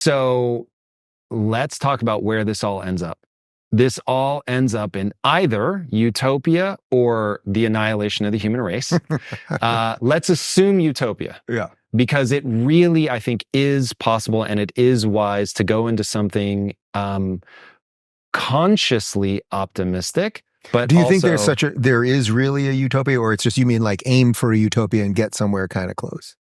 So let's talk about where this all ends up. This all ends up in either utopia or the annihilation of the human race. Let's assume utopia. Yeah. Because it really, I think, is possible and it is wise to go into something consciously optimistic. But do you think there is really a utopia, or it's just, you mean like aim for a utopia and get somewhere kind of close?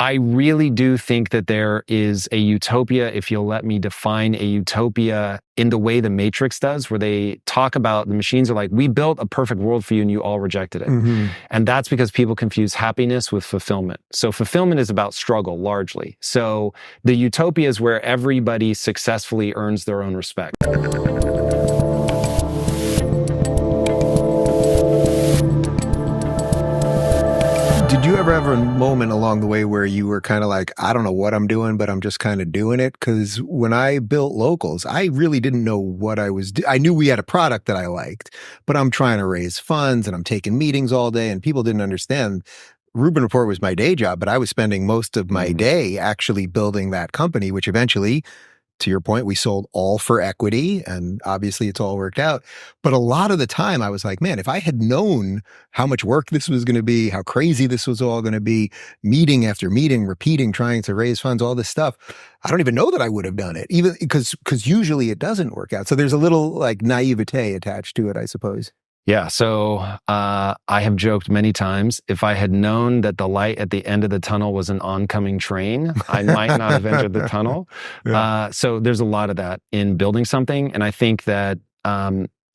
I really do think that there is a utopia, if you'll let me define a utopia in the way the Matrix does, where they talk about the machines are like, we built a perfect world for you and you all rejected it. Mm-hmm. And that's because people confuse happiness with fulfillment. So fulfillment is about struggle largely. So the utopia is where everybody successfully earns their own respect. Did you ever have a moment along the way where you were kind of like, I don't know what I'm doing, but I'm just kind of doing it? Because when I built Locals, I really didn't know what I was doing. I knew we had a product that I liked, but I'm trying to raise funds and I'm taking meetings all day and people didn't understand. Rubin Report was my day job, but I was spending most of my day actually building that company, which eventually, to your point, we sold all for equity, and obviously it's all worked out. But a lot of the time I was like, man, if I had known how much work this was going to be, how crazy this was all going to be, meeting after meeting, repeating, trying to raise funds, all this stuff, I don't even know that I would have done it, even because usually it doesn't work out. So there's a little like naivete attached to it, I suppose. Yeah. So I have joked many times, if I had known that the light at the end of the tunnel was an oncoming train, I might not have entered the tunnel. Yeah. So there's a lot of that in building something. And I think that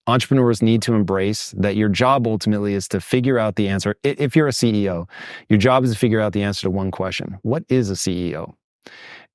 entrepreneurs need to embrace that your job ultimately is to figure out the answer. If you're a CEO, your job is to figure out the answer to one question. What is a CEO?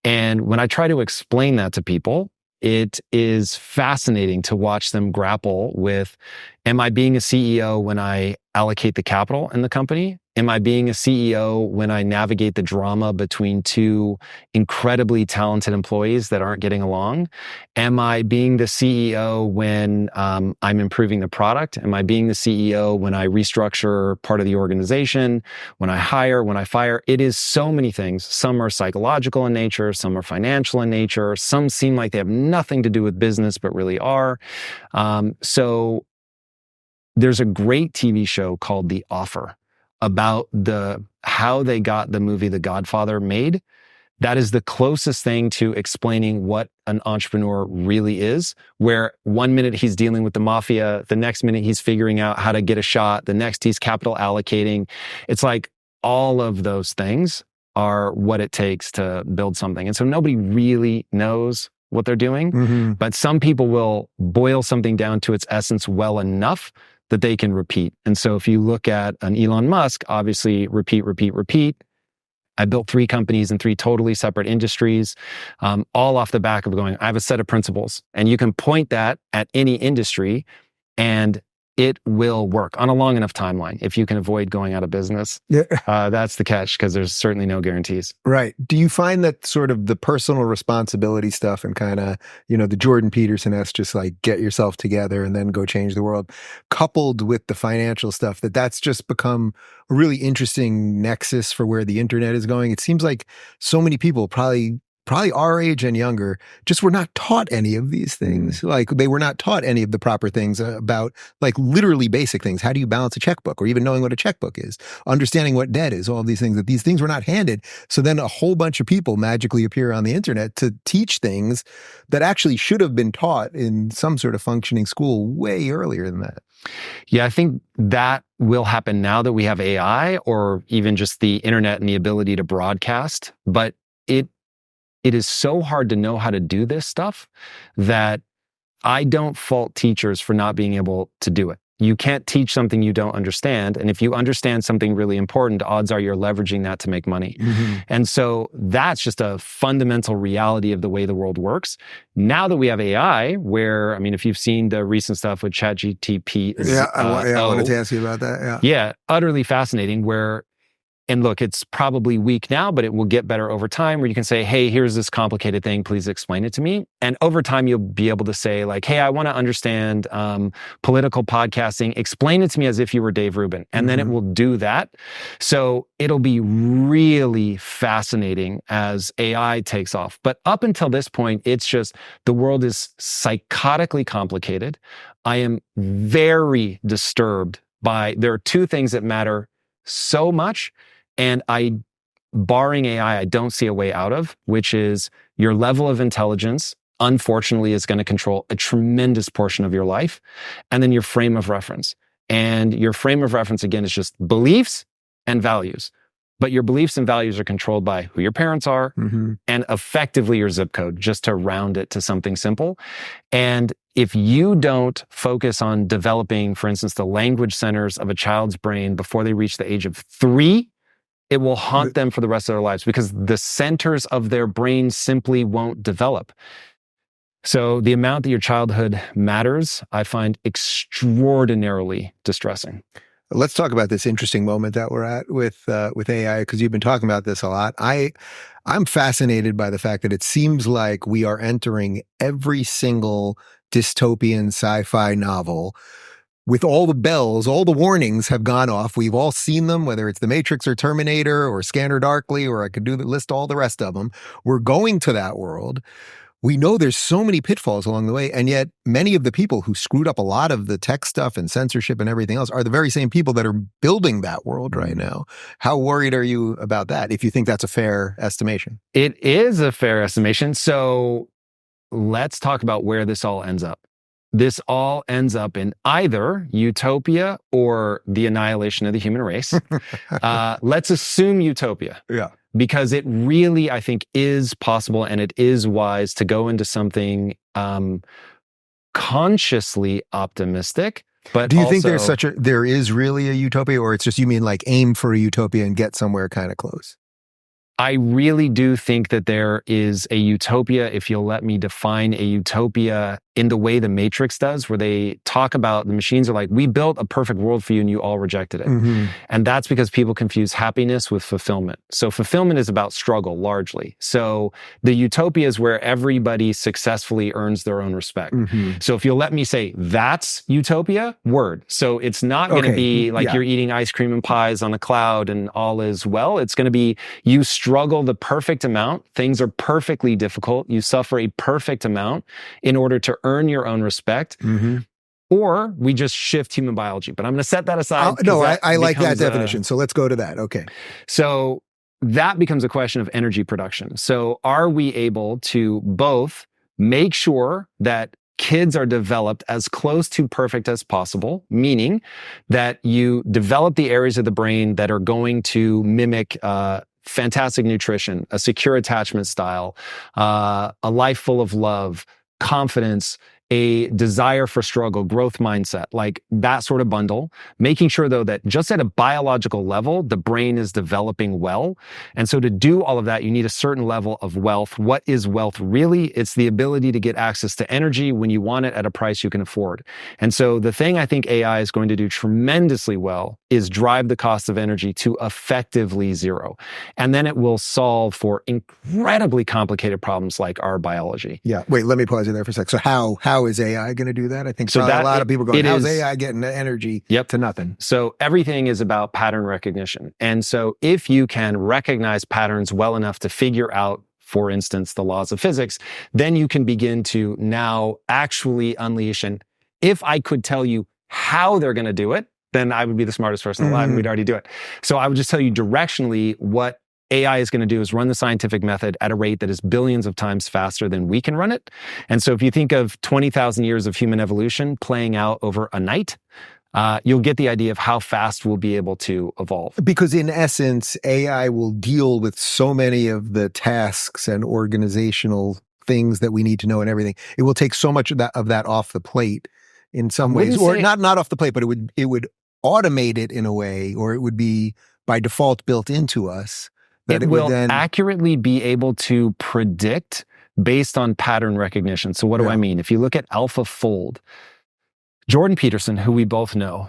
And when I try to explain that to people, it is fascinating to watch them grapple with, am I being a CEO when I allocate the capital in the company? Am I being a CEO when I navigate the drama between two incredibly talented employees that aren't getting along? Am I being the CEO when I'm improving the product? Am I being the CEO when I restructure part of the organization, when I hire, when I fire? It is so many things. Some are psychological in nature, some are financial in nature, some seem like they have nothing to do with business, but really are. So there's a great TV show called The Offer about how they got the movie The Godfather made. That is the closest thing to explaining what an entrepreneur really is, where one minute he's dealing with the mafia, the next minute he's figuring out how to get a shot, the next he's capital allocating. It's like all of those things are what it takes to build something. And so nobody really knows what they're doing, but some people will boil something down to its essence well enough that they can repeat. And so if you look at an Elon Musk, obviously repeat. I built 3 companies in 3 totally separate industries, all off the back of going, I have a set of principles. And you can point that at any industry and it will work on a long enough timeline. If you can avoid going out of business, that's the catch, because there's certainly no guarantees. Right. Do you find that sort of the personal responsibility stuff and kind of, the Jordan Peterson-esque, just like get yourself together and then go change the world, coupled with the financial stuff, that's just become a really interesting nexus for where the internet is going? It seems like so many people probably our age and younger, just were not taught any of these things. Like they were not taught any of the proper things about like literally basic things. How do you balance a checkbook, or even knowing what a checkbook is, understanding what debt is, all of these things, that these things were not handed. So then a whole bunch of people magically appear on the internet to teach things that actually should have been taught in some sort of functioning school way earlier than that. Yeah, I think that will happen now that we have AI, or even just the internet and the ability to broadcast. But it is so hard to know how to do this stuff that I don't fault teachers for not being able to do it. You can't teach something you don't understand. And if you understand something really important, odds are you're leveraging that to make money. And so that's just a fundamental reality of the way the world works. Now that we have AI, where, if you've seen the recent stuff with ChatGPT. I wanted to ask you about that. Yeah, utterly fascinating, where And look, it's probably weak now, but it will get better over time, where you can say, hey, here's this complicated thing, please explain it to me. And over time, you'll be able to say like, hey, I want to understand political podcasting. Explain it to me as if you were Dave Rubin. And then it will do that. So it'll be really fascinating as AI takes off. But up until this point, it's just the world is psychotically complicated. I am very disturbed by, there are two things that matter so much, and barring AI, I don't see a way out of, which is your level of intelligence, unfortunately, is going to control a tremendous portion of your life, and then your frame of reference. And your frame of reference, again, is just beliefs and values. But your beliefs and values are controlled by who your parents are and effectively your zip code, just to round it to something simple. And if you don't focus on developing, for instance, the language centers of a child's brain before they reach the age of 3, it will haunt them for the rest of their lives, because the centers of their brain simply won't develop. So the amount that your childhood matters, I find extraordinarily distressing. Let's talk about this interesting moment that we're at with AI, because you've been talking about this a lot. I'm fascinated by the fact that it seems like we are entering every single dystopian sci-fi novel with all the bells, all the warnings have gone off. We've all seen them, whether it's The Matrix or Terminator or Scanner Darkly, or I could list all the rest of them. We're going to that world. We know there's so many pitfalls along the way, and yet many of the people who screwed up a lot of the tech stuff and censorship and everything else are the very same people that are building that world right now. How worried are you about that, if you think that's a fair estimation? It is a fair estimation. So let's talk about where this all ends up. This all ends up in either utopia or the annihilation of the human race. Let's assume utopia. Yeah. Because it really, I think, is possible, and it is wise to go into something consciously optimistic. But do you think there is really a utopia, or it's just, you mean like aim for a utopia and get somewhere kind of close? I really do think that there is a utopia, if you'll let me define a utopia in the way the Matrix does, where they talk about the machines are like, we built a perfect world for you and you all rejected it. And that's because people confuse happiness with fulfillment. So fulfillment is about struggle largely. So the utopia is where everybody successfully earns their own respect. So if you'll let me say that's utopia, word. So it's not going to be like you're eating ice cream and pies on a cloud and all is well. It's going to be you struggle the perfect amount. Things are perfectly difficult. You suffer a perfect amount in order to earn your own respect. Or we just shift human biology. But I'm going to set that aside. I like that definition. So let's go to that. Okay. So that becomes a question of energy production. So are we able to both make sure that kids are developed as close to perfect as possible, meaning that you develop the areas of the brain that are going to mimic fantastic nutrition, a secure attachment style, a life full of love, confidence, a desire for struggle, growth mindset, like that sort of bundle, making sure though that just at a biological level, the brain is developing well. And so to do all of that, you need a certain level of wealth. What is wealth really? It's the ability to get access to energy when you want it at a price you can afford. And so the thing I think AI is going to do tremendously well is drive the cost of energy to effectively zero. And then it will solve for incredibly complicated problems like our biology. Yeah. Wait, let me pause you there for a sec. So how is AI going to do that? I think so a lot of people going, how's AI getting energy to nothing? So everything is about pattern recognition. And so if you can recognize patterns well enough to figure out, for instance, the laws of physics, then you can begin to now actually unleash. And if I could tell you how they're going to do it, then I would be the smartest person alive and we'd already do it. So I would just tell you directionally what AI is going to do is run the scientific method at a rate that is billions of times faster than we can run it. And so if you think of 20,000 years of human evolution playing out over a night, you'll get the idea of how fast we'll be able to evolve. Because in essence, AI will deal with so many of the tasks and organizational things that we need to know and everything. It will take so much of that off the plate in some ways, or not off the plate, but it would automate it in a way, or it would be by default built into us. It will then accurately be able to predict based on pattern recognition. So what do I mean? If you look at AlphaFold, Jordan Peterson, who we both know,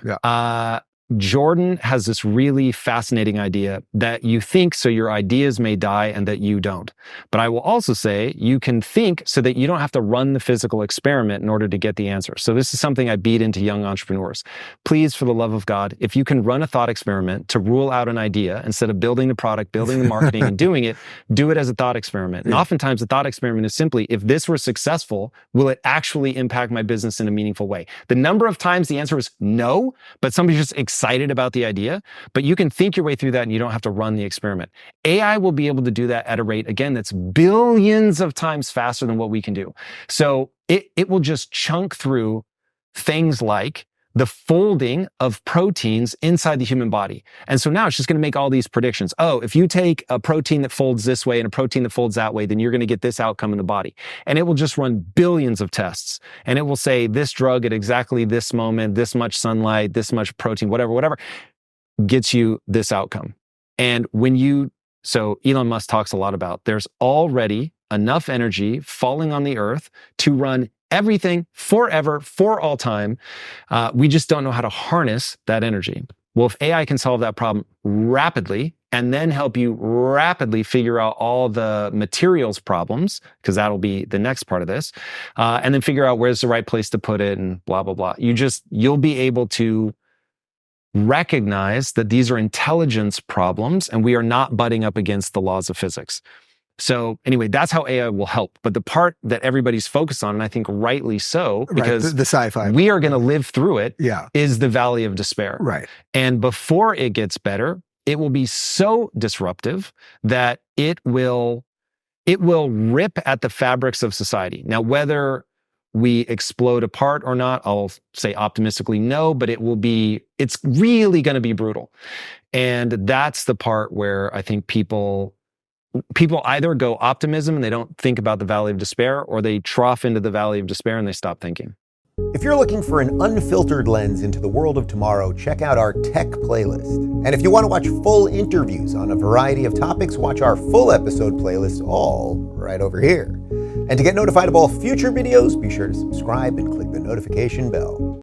Jordan has this really fascinating idea that you think so your ideas may die and that you don't. But I will also say you can think so that you don't have to run the physical experiment in order to get the answer. So this is something I beat into young entrepreneurs. Please, for the love of God, if you can run a thought experiment to rule out an idea instead of building the product, building the marketing and doing it, do it as a thought experiment. And oftentimes the thought experiment is simply, if this were successful, will it actually impact my business in a meaningful way? The number of times the answer was no, but somebody's just excited about the idea, but you can think your way through that and you don't have to run the experiment. AI will be able to do that at a rate, again, that's billions of times faster than what we can do. So it will just chunk through things like the folding of proteins inside the human body. And so now it's just going to make all these predictions. Oh, if you take a protein that folds this way and a protein that folds that way, then you're going to get this outcome in the body. And it will just run billions of tests. And it will say this drug at exactly this moment, this much sunlight, this much protein, whatever, gets you this outcome. And so Elon Musk talks a lot about, there's already enough energy falling on the earth to run everything forever, for all time. We just don't know how to harness that energy. Well, if AI can solve that problem rapidly and then help you rapidly figure out all the materials problems, because that'll be the next part of this, and then figure out where's the right place to put it and blah, blah, blah. You'll be able to recognize that these are intelligence problems and we are not butting up against the laws of physics. So anyway, that's how AI will help. But the part that everybody's focused on, and I think rightly so, because the sci-fi, we are going to live through it, yeah, is the valley of despair. Right. And before it gets better, it will be so disruptive that it will rip at the fabrics of society. Now, whether we explode apart or not, I'll say optimistically no, but it's really going to be brutal. And that's the part where I think people either go optimism and they don't think about the valley of despair, or they trough into the valley of despair and they stop thinking. If you're looking for an unfiltered lens into the world of tomorrow, check out our tech playlist. And if you want to watch full interviews on a variety of topics, watch our full episode playlist, all right over here. And to get notified of all future videos, be sure to subscribe and click the notification bell.